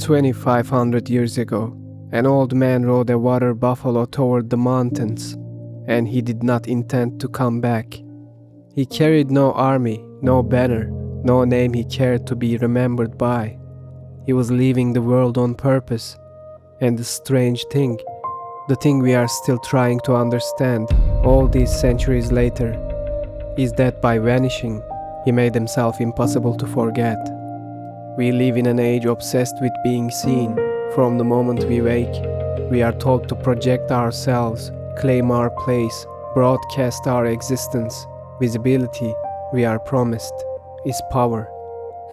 2,500 years ago, an old man rode a water buffalo toward the mountains, and he did not intend to come back. He carried no army, no banner, no name he cared to be remembered by. He was leaving the world on purpose, and the strange thing, the thing we are still trying to understand all these centuries later, is that by vanishing, he made himself impossible to forget. We live in an age obsessed with being seen. From the moment we wake, we are told to project ourselves, claim our place, broadcast our existence. Visibility, we are promised, is power.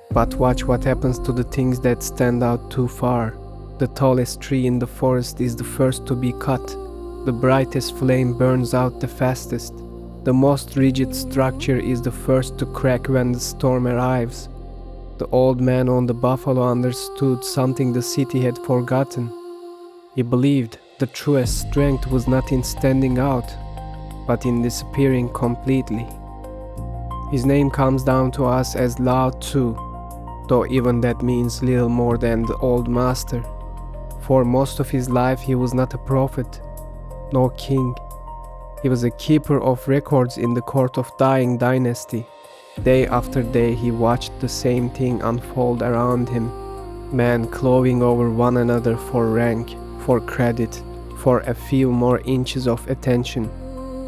But watch what happens to the things that stand out too far. The tallest tree in the forest is the first to be cut. The brightest flame burns out the fastest. The most rigid structure is the first to crack when the storm arrives. The old man on the buffalo understood something the city had forgotten. He believed the truest strength was not in standing out, but in disappearing completely. His name comes down to us as Lao Tzu, though even that means little more than the old master. For most of his life he was not a prophet, no king. He was a keeper of records in the court of dying dynasty. Day after day he watched the same thing unfold around him. Men clawing over one another for rank, for credit, for a few more inches of attention.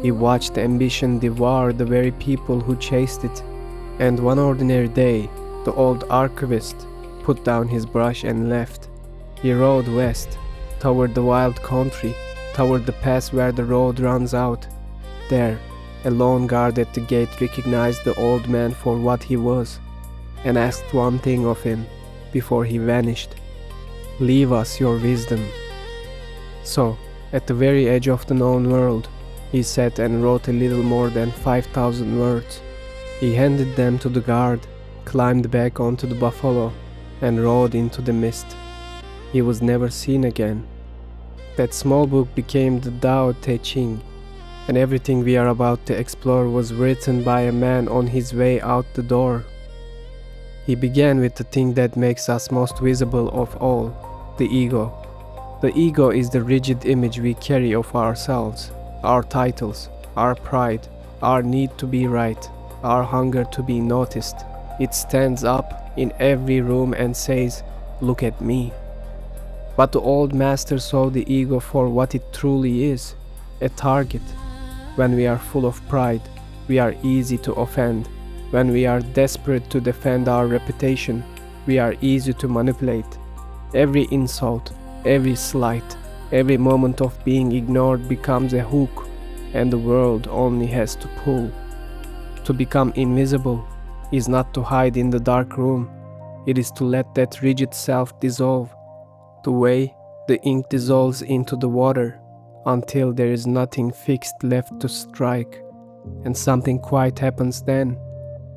He watched ambition devour the very people who chased it. And one ordinary day, the old archivist put down his brush and left. He rode west, toward the wild country, toward the pass where the road runs out. There, a lone guard at the gate recognized the old man for what he was, and asked one thing of him before he vanished: "Leave us your wisdom." So, at the very edge of the known world, he sat and wrote a little more than 5,000 words. He handed them to the guard, climbed back onto the buffalo, and rode into the mist. He was never seen again. That small book became the Tao Te Ching, and everything we are about to explore was written by a man on his way out the door. He began with the thing that makes us most visible of all, the ego. The ego is the rigid image we carry of ourselves, our titles, our pride, our need to be right, our hunger to be noticed. It stands up in every room and says, "Look at me." But the old master saw the ego for what it truly is, a target. When we are full of pride, we are easy to offend. When we are desperate to defend our reputation, we are easy to manipulate. Every insult, every slight, every moment of being ignored becomes a hook, and the world only has to pull. To become invisible is not to hide in the dark room. It is to let that rigid self dissolve, the way the ink dissolves into the water, until there is nothing fixed left to strike. And something quiet happens then,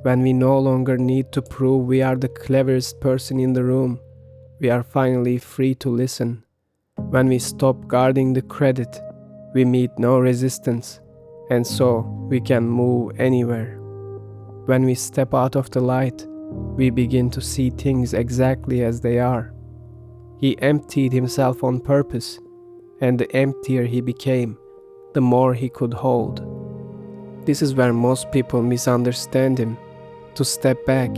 when we no longer need to prove we are the cleverest person in the room. We are finally free to listen. When we stop guarding the credit, we meet no resistance, and so we can move anywhere. When we step out of the light, we begin to see things exactly as they are. He emptied himself on purpose, and the emptier he became, the more he could hold. This is where most people misunderstand him. To step back,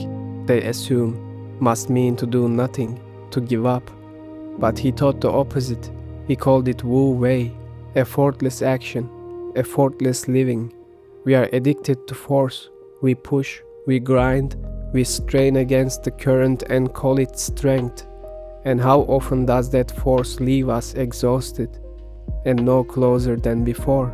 they assume, must mean to do nothing, to give up. But he taught the opposite. He called it Wu Wei, effortless action, effortless living. We are addicted to force. We push, we grind, we strain against the current and call it strength. And how often does that force leave us exhausted and no closer than before?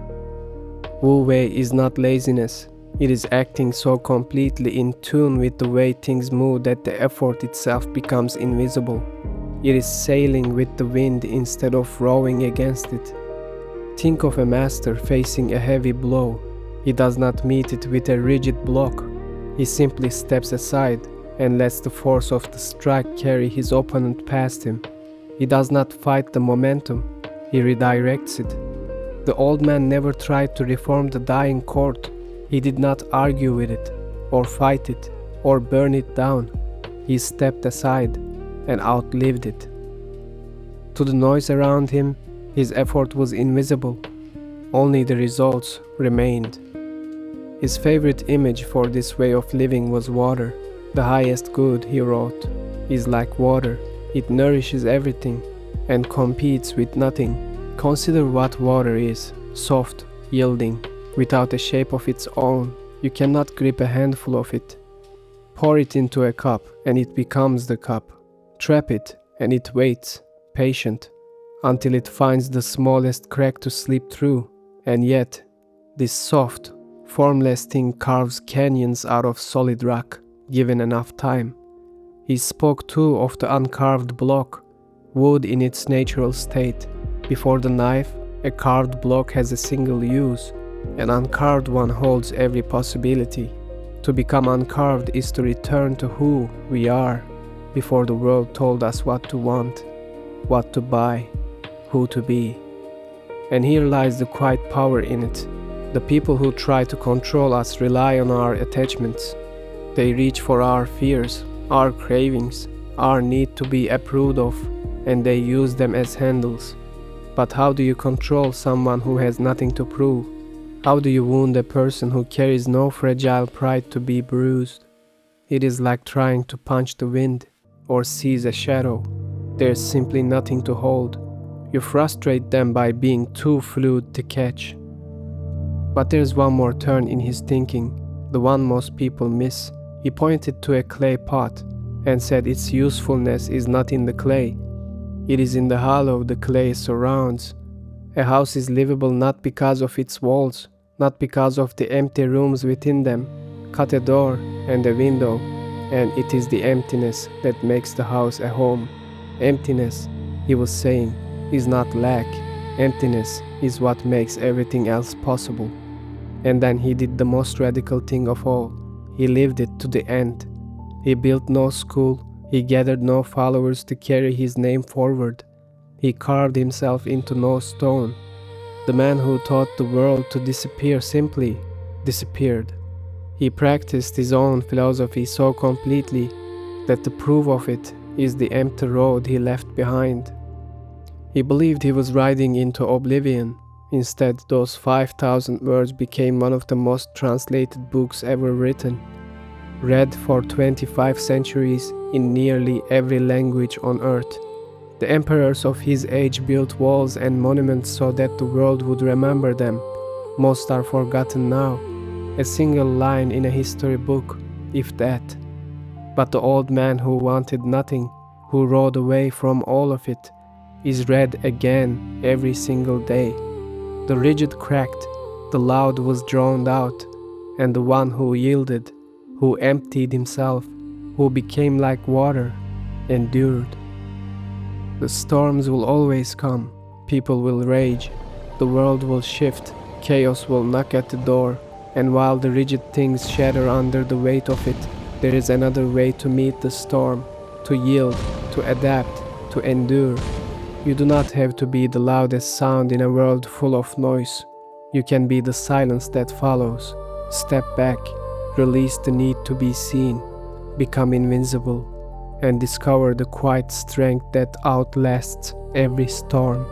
Wu Wei is not laziness. It is acting so completely in tune with the way things move that the effort itself becomes invisible. It is sailing with the wind instead of rowing against it. Think of a master facing a heavy blow. He does not meet it with a rigid block. He simply steps aside and lets the force of the strike carry his opponent past him. He does not fight the momentum, he redirects it. The old man never tried to reform the dying court. He did not argue with it, or fight it, or burn it down. He stepped aside and outlived it. To the noise around him, his effort was invisible. Only the results remained. His favorite image for this way of living was water. The highest good, he wrote, is like water. It nourishes everything and competes with nothing. Consider what water is: soft, yielding, without a shape of its own. You cannot grip a handful of it. Pour it into a cup and it becomes the cup. Trap it and it waits, patient, until it finds the smallest crack to slip through. And yet, this soft, formless thing carves canyons out of solid rock, given enough time. He spoke too of the uncarved block, wood in its natural state. Before the knife, a carved block has a single use. An uncarved one holds every possibility. To become uncarved is to return to who we are before the world told us what to want, what to buy, who to be. And here lies the quiet power in it. The people who try to control us rely on our attachments. They reach for our fears, our cravings, our need to be approved of, and they use them as handles. But how do you control someone who has nothing to prove? How do you wound a person who carries no fragile pride to be bruised? It is like trying to punch the wind or seize a shadow. There's simply nothing to hold. You frustrate them by being too fluid to catch. But there's one more turn in his thinking, the one most people miss. He pointed to a clay pot and said its usefulness is not in the clay. It is in the hollow the clay surrounds. A house is livable not because of its walls, not because of the empty rooms within them. Cut a door and a window, and it is the emptiness that makes the house a home. Emptiness, he was saying, is not lack. Emptiness is what makes everything else possible. And then he did the most radical thing of all. He lived it to the end. He built no school. He gathered no followers to carry his name forward. He carved himself into no stone. The man who taught the world to disappear simply disappeared. He practiced his own philosophy so completely that the proof of it is the empty road he left behind. He believed he was riding into oblivion. Instead, those 5,000 words became one of the most translated books ever written, read for 25 centuries in nearly every language on earth. The emperors of his age built walls and monuments so that the world would remember them. Most are forgotten now. A single line in a history book, if that. But the old man who wanted nothing, who rode away from all of it, is read again every single day. The rigid cracked, the loud was drowned out, and the one who yielded, who emptied himself, who became like water, endured. The storms will always come, people will rage, the world will shift, chaos will knock at the door, and while the rigid things shatter under the weight of it, there is another way to meet the storm, to yield, to adapt, to endure. You do not have to be the loudest sound in a world full of noise. You can be the silence that follows. Step back, release the need to be seen, become invincible, and discover the quiet strength that outlasts every storm.